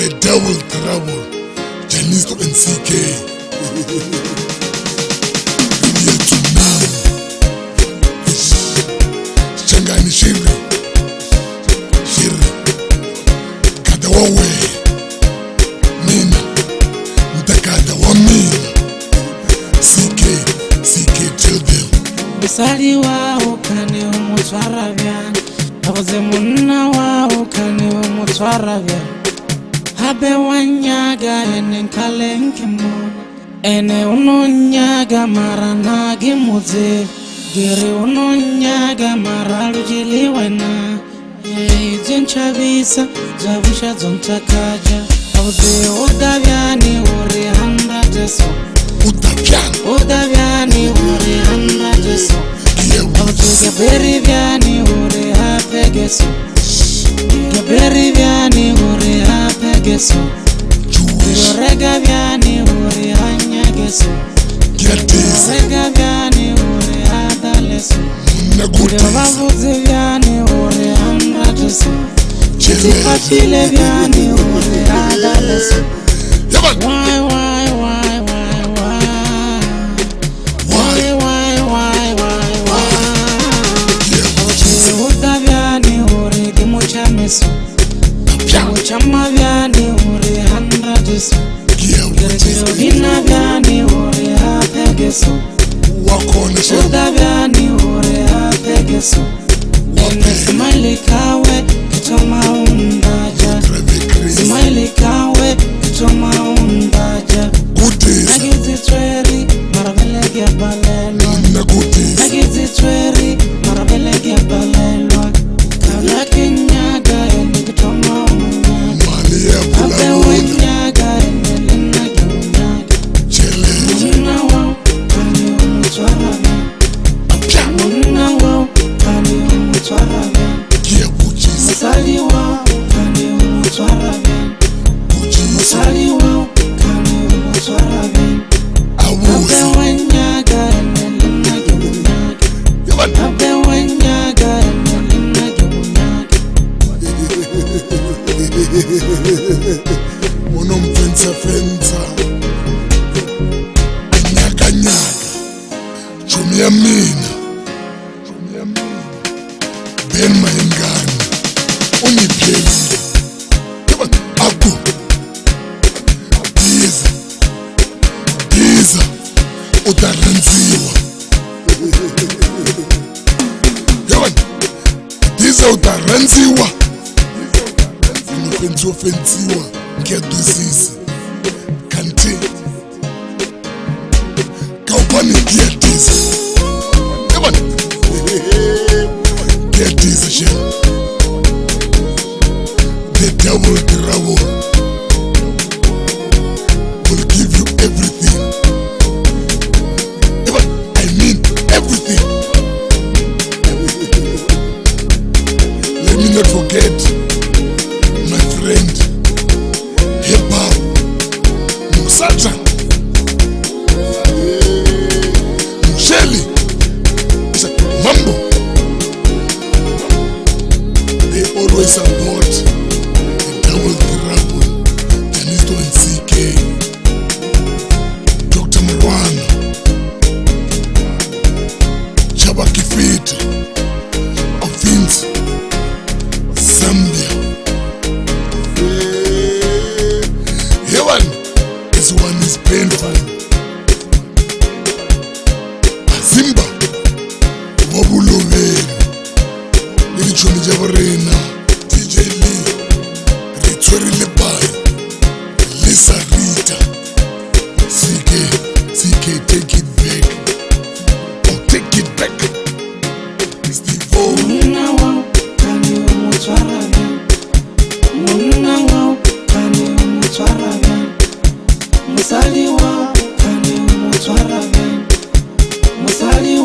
The double trouble, Janisto and CK. Here to now. Shangani Shiri. Kadawawe. Mina. Ntakadawa mina. CK, tell them. Bisali wa ukani umutwara vyani. Akoze munna wa ukani umutwara vyani. Habe wanyaga ene nkalenki mona. Ene unonyaga maranagi muze. Giri unonyaga maralujili wena. Zincha visa, zavusha zontakaja. Auze udavyani uri handa jeso. Udavyani uri handa jeso. Auze gaberi vyani uri hape geso. Gaberi vyani uri hape geso. Yorega vyani uri hanya geso. Yorega vyani uri hada leso. Yovavuzi vyani uri handa jeso. Chizipatile vyani uri hada leso. Why? Uda vyani uri kimucha meso. Kimuchama vyani uri handa jeso. Kirina vyani uri hape geso. Uda vyani uri hape geso. Smiley kawe kitoma undaja. Smiley kawe kitoma undaja. Nagizi tweri marabelege balelwa. Nagizi tweri marabelege balelwa. Kala kinyaga ene kitoma unyaga. Abe wenyaga ene lina unyaga. Muna wao kani umutwara vya. Muna wao kani umutwara vya. Musali wao kani umutwara vya. Musali wao kani umutwara vya. Abe wenyaga ene lina unyaga. Abe wenyaga ene lina unyaga. Mono mfensa Nyaka Chumia mina Ben Mayengani Ungipheli Aku Diza Utaranziwa Diza utaranziwa Ofensiwa ngiyaduzisa kanti kawubani ngiyadiza yabona ngiyadiza she the double trouble will give you everything yabona I mean everything. Let me not forget my friend Hip-Hop Musata Musheli Mambo. They always support the double trouble Janisto and CK. Dr. Marwana Chaba Kifita Offense Zambia. This one is painful. Azimba Wabuloveli Nilichoni Javarena DJ Lee Ritweri Lebai Lisa Rita CK take it back. Oh, take it back. Steve O. Muna wao kani umutwara vya. Muna wao kani umutwara vya. Musali wao kani umutwara vya. Musali